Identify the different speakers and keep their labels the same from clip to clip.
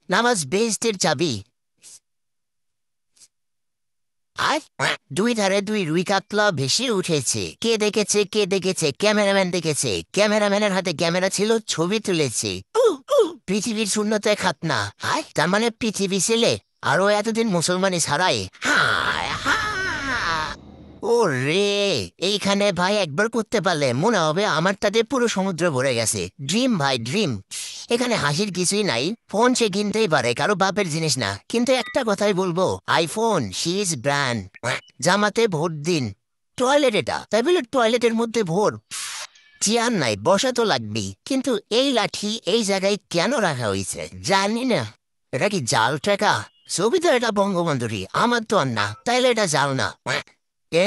Speaker 1: নামাজ বেহেশতের চাবি। আর দুই ধারে দুই রুই কাতলা ভেসে উঠেছে। কে দেখেছে? কে দেখেছে? ক্যামেরাম্যান দেখেছে। ক্যামেরাম্যানের হাতে ক্যামেরা ছিল, ছবি তুলেছে। পৃথিবীর শূন্যতায় খাতনা। হায়, তার মানে পৃথিবী ছেলে আরো এতদিন মুসলমানি ছাড়াই। হায় হায়। ও রে, এইখানে ভাই একবার করতে পারলে মনে হবে আমার তাতে পুরো সমুদ্র ভরে গেছে। ড্রিম ভাই, ড্রিম। এখানে হাসির কিছুই নাই। ফোন সে কিনতেই পারে, কারো বাপের জিনিস না। কিন্তু একটা কথাই বলবো, আইফোন শি ইজ ব্র্যান্ড। জামাতে ভোট দিন। টয়লেট, এটা তাই বলে টয়লেটের মধ্যে ভোর। চেয়ার নাই, বসা তো লাগবেই। কিন্তু এই লাঠি এই জায়গায় কেন রাখা হয়েছে জানি না। এটা কি জাল টাকা? ছবি তো এটা বঙ্গবন্ধুরই, আমার তো আর না, তাইলে এটা জাল না।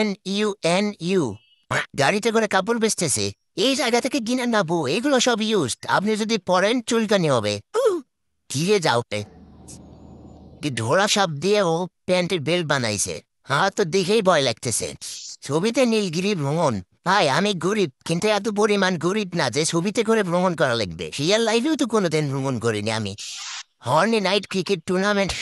Speaker 1: NUNU। গাড়িতে করে কাপড় বেচতেছে। এই জায়গা থেকে কিনে নেবো, এগুলো সব ইউজড। আপনি যদি পরেন চুলকানি হবে। ধীরে যাও। কি ঢোড়া সাপ দিয়ে ও প্যান্টের বেল্ট বানাইছে। হ্যাঁ, তো দেখেই ভয় লাগতেছে। ছবিতে নীলগিরি ভ্রমণ। ভাই আমি গরিব, কিন্তু এত পরিমাণ গরিব না যে ছবিতে করে ভ্রমণ করা লাগবে। রিয়েল লাইফেও তো কোনোদিন ভ্রমণ করিনি আমি। Horne night cricket tournament.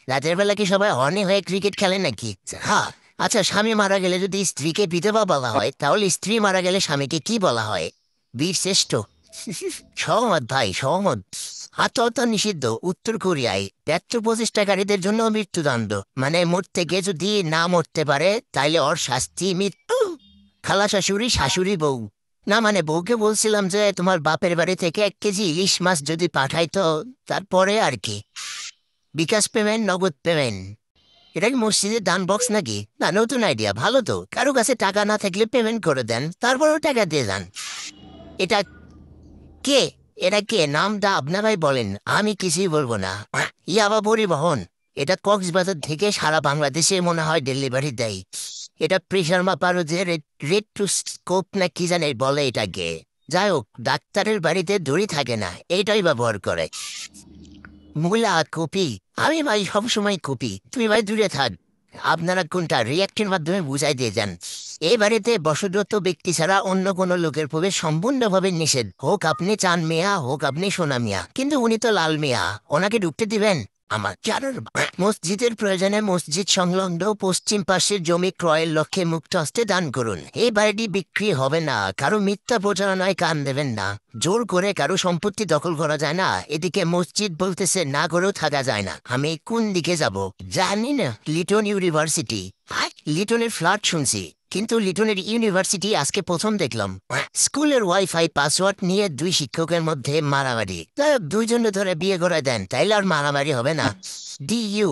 Speaker 1: রাতের বেলা কি সবাই হর্নি হয়ে ক্রিকেট খেলে নাকি? হ্যাঁ। আচ্ছা, স্বামী মারা গেলে যদি স্ত্রীকে বিধবা বলা হয়, তাহলে স্ত্রী মারা গেলে স্বামীকে কি বলা হয়? বীর শ্রেষ্ঠ। সহমত ভাই, সহমত। আত্মহত্যা নিষিদ্ধ উত্তর কোরিয়ায়। ১৩৫টাকারীদের জন্য মৃত্যুদণ্ড। মানে মরতে গিয়ে যদি না মরতে পারে তাইলে ওর শাস্তি মৃত্যু। খালা শাশুড়ি, শাশুড়ি বউ। না মানে বউকে বলছিলাম যে তোমার বাপের বাড়ি থেকে 1 কেজি ইলিশ মাছ যদি পাঠাইতো, তারপরে আর কি। বিকাশ পেমেন্ট, নগদ পেমেন্ট। এটা কি মসজিদের দান বক্স নাকি? না, নতুন আইডিয়া, ভালো তো। কারো কাছে টাকা না থাকলে পেমেন্ট করে দেন, তারপরেও টাকা দিয়ে যান। এটা কে? এটা কে? নামটা আপনারাই বলেন, আমি কিছুই বলবো না। ইয়াবা পরিবহন। এটা কক্সবাজার থেকে সারা বাংলাদেশে মনে হয় ডেলিভারি দেয়। এটা প্রেশার মাপারও যে রেট্রোস্কোপ না কি জানে বলে এটাকে। যাই হোক, ডাক্তারের বাড়িতে দড়ি থাকে না, এইটাই ব্যবহার করে। মূলা কপি। আমি ভাই সবসময় কপি, তুমি ভাই দূরে থাক। আপনারা কোনটা রিয়াক্টের মাধ্যমে বুঝাই দিয়ে যান। এই বাড়িতে বসতগত ব্যক্তি ছাড়া অন্য কোনো লোকের প্রবেশ সম্পূর্ণভাবে নিষেধ। হোক আপনি চান মিয়া, হোক আপনি সোনা মিয়া, কিন্তু উনি তো লাল মিয়া। ওনাকে ঢুকতে দিবেন? আমার চারুর মসজিদের প্রয়োজনে মসজিদ সংলগ্ন পশ্চিম পাশের জমি ক্রয়ের লক্ষ্যে মুক্ত হস্তে দান করুন। এই বাড়িটি বিক্রি হবে না। কারো মিথ্যা প্রচারণায় কান দেবেন না। জোর করে কারো সম্পত্তি দখল করা যায় না। এদিকে মসজিদ বলতেছে না করেও থাকা যায় না। আমি কোন দিকে যাব জানি না। লিটন ইউনিভার্সিটি। লিটনের ফ্ল্যাট শুনছি, কিন্তু লিটনের ইউনিভার্সিটি আজকে প্রথম দেখলাম। স্কুলের ওয়াইফাই পাসওয়ার্ড নিয়ে দুই শিক্ষকের মধ্যে মারামারি। দুইজনে ধরে বিয়ে করে দেন, তাইলে আর মারামারি হবে না। DU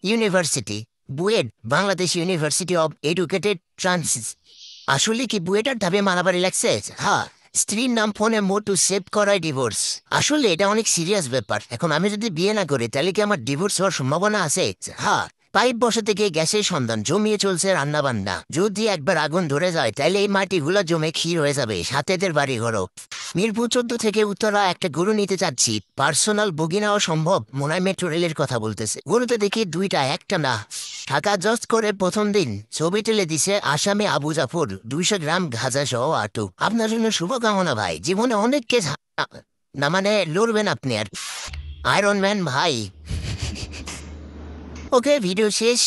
Speaker 1: university. BUET, Bangladesh university of educated ট্রান্সিস। আসলে কি বুয়েটার ধাবে মারামারি লাগছে? হ্যাঁ। স্ত্রীর নাম ফোনে মোটু সেভ করায় ডিভোর্স। আসলে এটা অনেক সিরিয়াস ব্যাপার। এখন আমি যদি বিয়ে না করি তাহলে কি আমার ডিভোর্স হওয়ার সম্ভাবনা আছে? হ্যাঁ। পাইপ বসাতে গিয়ে গ্যাসের সন্ধান, জমিয়ে চলছে রান্না বান্না। যদি একবার আগুন ধরে যায় তাহলে এই মাটিগুলো জমে ক্ষীর হয়ে যাবে, সাথেদের বাড়ি ঘরও। মিরপুর 14 থেকে উত্তরা একটা গরু নিতে চাচ্ছি। পার্সোনাল বগি নেওয়া সম্ভব? মনে হয় মেট্রো রেলের কথা বলতেছে। গরুতে দেখি দুইটা, একটা না। ঢাকা জজ করে প্রথম দিন ছবি তুলে দিছে আসামে আবু জাফর, 200 গ্রাম গাঁজা সহ আটক। আপনার জন্য শুভকামনা ভাই, জীবনে অনেক কেস না মানে লড়বেন আপনি আর। আয়রন ম্যান ভাই। ওকে, ভিডিও শেষ।